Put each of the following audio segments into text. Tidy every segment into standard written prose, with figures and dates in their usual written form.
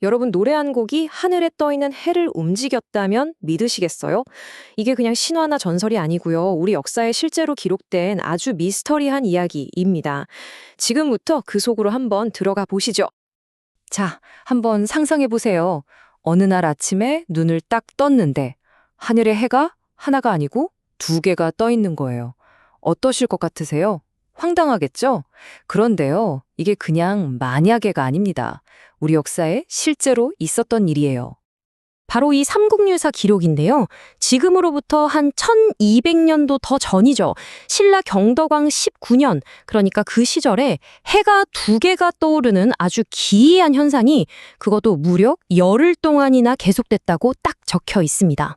여러분 노래 한 곡이 하늘에 떠 있는 해를 움직였다면 믿으시겠어요? 이게 그냥 신화나 전설이 아니고요. 우리 역사에 실제로 기록된 아주 미스터리한 이야기입니다. 지금부터 그 속으로 한번 들어가 보시죠. 자, 한번 상상해 보세요. 어느 날 아침에 눈을 딱 떴는데 하늘에 해가 하나가 아니고 두 개가 떠 있는 거예요. 어떠실 것 같으세요? 황당하겠죠? 그런데요, 이게 그냥 만약에가 아닙니다. 우리 역사에 실제로 있었던 일이에요. 바로 이 삼국유사 기록인데요. 지금으로부터 한 1200년도 더 전이죠. 신라 경덕왕 19년, 그러니까 그 시절에 해가 두 개가 떠오르는 아주 기이한 현상이 그것도 무려 열흘 동안이나 계속됐다고 딱 적혀 있습니다.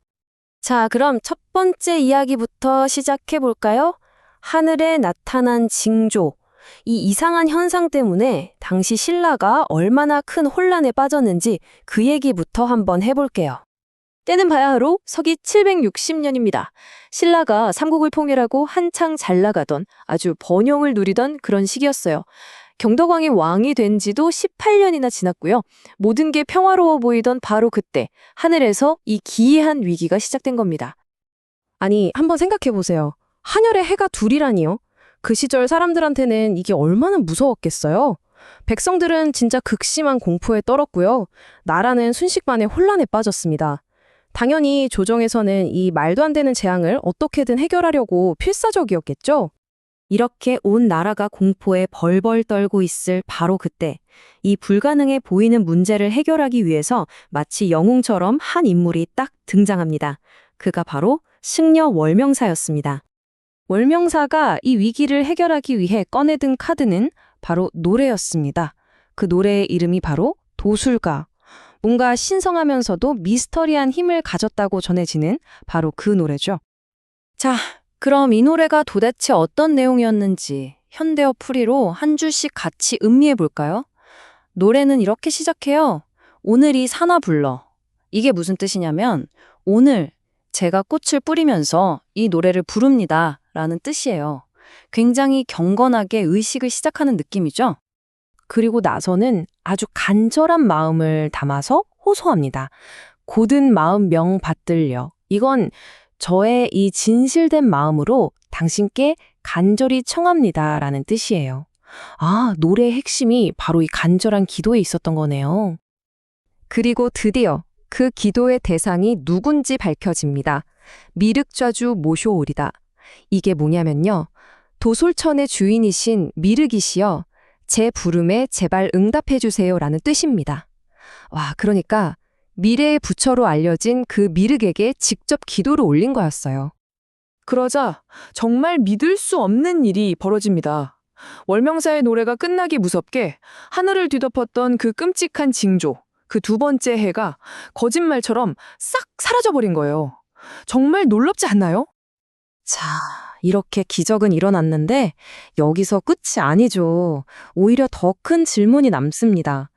자, 그럼 첫 번째 이야기부터 시작해 볼까요? 하늘에 나타난 징조. 이 이상한 현상 때문에 당시 신라가 얼마나 큰 혼란에 빠졌는지 그 얘기부터 한번 해볼게요. 때는 바야흐로 서기 760년입니다. 신라가 삼국을 통일하고 한창 잘 나가던 아주 번영을 누리던 그런 시기였어요. 경덕왕이 왕이 된 지도 18년이나 지났고요. 모든 게 평화로워 보이던 바로 그때 하늘에서 이 기이한 위기가 시작된 겁니다. 아니, 한번 생각해 보세요. 하늘에 해가 둘이라니요? 그 시절 사람들한테는 이게 얼마나 무서웠겠어요? 백성들은 진짜 극심한 공포에 떨었고요. 나라는 순식간에 혼란에 빠졌습니다. 당연히 조정에서는 이 말도 안 되는 재앙을 어떻게든 해결하려고 필사적이었겠죠? 이렇게 온 나라가 공포에 벌벌 떨고 있을 바로 그때, 이 불가능해 보이는 문제를 해결하기 위해서 마치 영웅처럼 한 인물이 딱 등장합니다. 그가 바로 승려 월명사였습니다. 월명사가 이 위기를 해결하기 위해 꺼내든 카드는 바로 노래였습니다. 그 노래의 이름이 바로 도술가. 뭔가 신성하면서도 미스터리한 힘을 가졌다고 전해지는 바로 그 노래죠. 자, 그럼 이 노래가 도대체 어떤 내용이었는지 현대어 풀이로 한 줄씩 같이 음미해 볼까요? 노래는 이렇게 시작해요. 오늘이 사나 불러. 이게 무슨 뜻이냐면 오늘 제가 꽃을 뿌리면서 이 노래를 부릅니다. 라는 뜻이에요. 굉장히 경건하게 의식을 시작하는 느낌이죠. 그리고 나서는 아주 간절한 마음을 담아서 호소합니다. 고든 마음 명 받들려. 이건 저의 이 진실된 마음으로 당신께 간절히 청합니다. 라는 뜻이에요. 아, 노래의 핵심이 바로 이 간절한 기도에 있었던 거네요. 그리고 드디어 그 기도의 대상이 누군지 밝혀집니다. 미륵좌주 모쇼오리다. 이게 뭐냐면요. 도솔천의 주인이신 미륵이시여 제 부름에 제발 응답해 주세요라는 뜻입니다. 와, 그러니까 미래의 부처로 알려진 그 미륵에게 직접 기도를 올린 거였어요. 그러자 정말 믿을 수 없는 일이 벌어집니다. 월명사의 노래가 끝나기 무섭게 하늘을 뒤덮었던 그 끔찍한 징조, 그 두 번째 해가 거짓말처럼 싹 사라져버린 거예요. 정말 놀랍지 않나요? 자, 이렇게 기적은 일어났는데 여기서 끝이 아니죠. 오히려 더 큰 질문이 남습니다.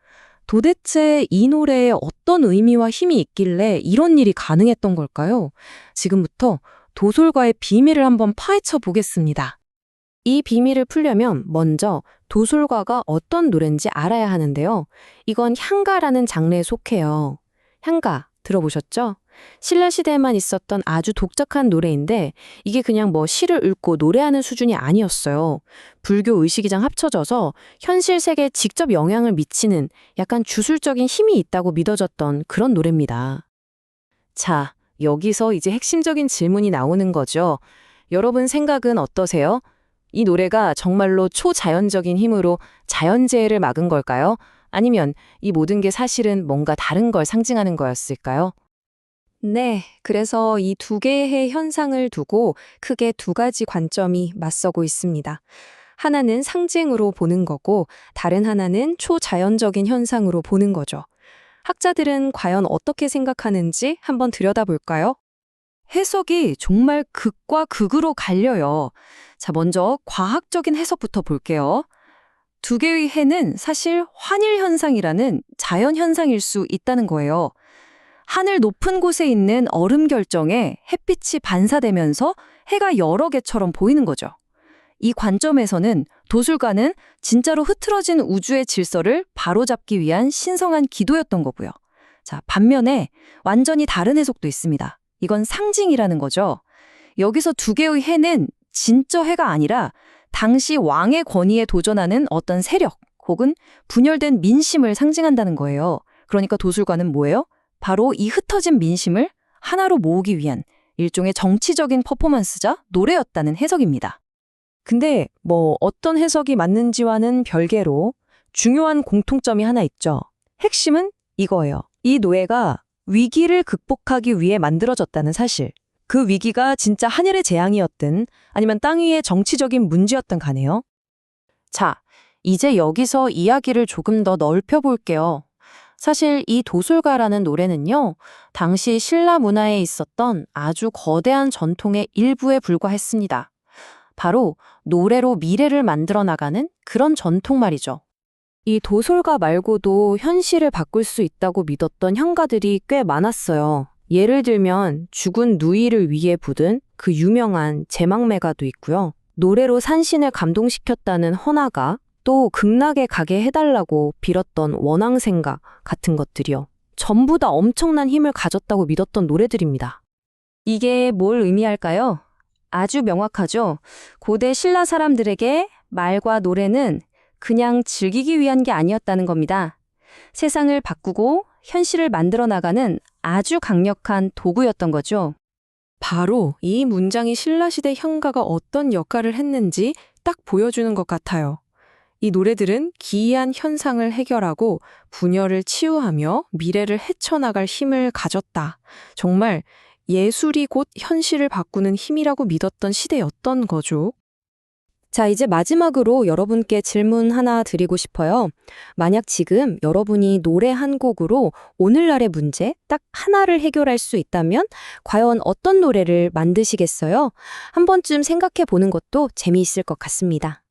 도대체 이 노래에 어떤 의미와 힘이 있길래 이런 일이 가능했던 걸까요? 지금부터 도솔과의 비밀을 한번 파헤쳐 보겠습니다. 이 비밀을 풀려면 먼저 도솔과가 어떤 노래인지 알아야 하는데요. 이건 향가라는 장르에 속해요. 향가 들어보셨죠? 신라시대에만 있었던 아주 독특한 노래인데 이게 그냥 뭐 시를 읽고 노래하는 수준이 아니었어요. 불교 의식이랑 합쳐져서 현실 세계에 직접 영향을 미치는 약간 주술적인 힘이 있다고 믿어졌던 그런 노래입니다. 자, 여기서 이제 핵심적인 질문이 나오는 거죠. 여러분 생각은 어떠세요? 이 노래가 정말로 초자연적인 힘으로 자연재해를 막은 걸까요? 아니면 이 모든 게 사실은 뭔가 다른 걸 상징하는 거였을까요? 네, 그래서 이 두 개의 현상을 두고 크게 두 가지 관점이 맞서고 있습니다. 하나는 상징으로 보는 거고 다른 하나는 초자연적인 현상으로 보는 거죠. 학자들은 과연 어떻게 생각하는지 한번 들여다볼까요? 해석이 정말 극과 극으로 갈려요. 자, 먼저 과학적인 해석부터 볼게요. 두 개의 해는 사실 환일 현상이라는 자연 현상일 수 있다는 거예요. 하늘 높은 곳에 있는 얼음 결정에 햇빛이 반사되면서 해가 여러 개처럼 보이는 거죠. 이 관점에서는 도술가는 진짜로 흐트러진 우주의 질서를 바로잡기 위한 신성한 기도였던 거고요. 자, 반면에 완전히 다른 해석도 있습니다. 이건 상징이라는 거죠. 여기서 두 개의 해는 진짜 해가 아니라 당시 왕의 권위에 도전하는 어떤 세력 혹은 분열된 민심을 상징한다는 거예요. 그러니까 도술가는 뭐예요? 바로 이 흩어진 민심을 하나로 모으기 위한 일종의 정치적인 퍼포먼스자 노래였다는 해석입니다. 근데 어떤 해석이 맞는지와는 별개로 중요한 공통점이 하나 있죠. 핵심은 이거예요. 이 노예가 위기를 극복하기 위해 만들어졌다는 사실. 그 위기가 진짜 하늘의 재앙이었든 아니면 땅 위의 정치적인 문제였든 간에요. 자, 이제 여기서 이야기를 조금 더 넓혀볼게요. 사실 이 도술가라는 노래는요, 당시 신라 문화에 있었던 아주 거대한 전통의 일부에 불과했습니다. 바로 노래로 미래를 만들어 나가는 그런 전통 말이죠. 이 도술가 말고도 현실을 바꿀 수 있다고 믿었던 향가들이 꽤 많았어요. 예를 들면 죽은 누이를 위해 부른 그 유명한 제망매가도 있고요. 노래로 산신을 감동시켰다는 헌화가, 또 극락에 가게 해달라고 빌었던 원앙생가 같은 것들이요. 전부 다 엄청난 힘을 가졌다고 믿었던 노래들입니다. 이게 뭘 의미할까요? 아주 명확하죠. 고대 신라 사람들에게 말과 노래는 그냥 즐기기 위한 게 아니었다는 겁니다. 세상을 바꾸고 현실을 만들어 나가는 아주 강력한 도구였던 거죠. 바로 이 문장이 신라시대 향가가 어떤 역할을 했는지 딱 보여주는 것 같아요. 이 노래들은 기이한 현상을 해결하고 분열을 치유하며 미래를 헤쳐나갈 힘을 가졌다. 정말 예술이 곧 현실을 바꾸는 힘이라고 믿었던 시대였던 거죠. 자, 이제 마지막으로 여러분께 질문 하나 드리고 싶어요. 만약 지금 여러분이 노래 한 곡으로 오늘날의 문제 딱 하나를 해결할 수 있다면 과연 어떤 노래를 만드시겠어요? 한 번쯤 생각해 보는 것도 재미있을 것 같습니다.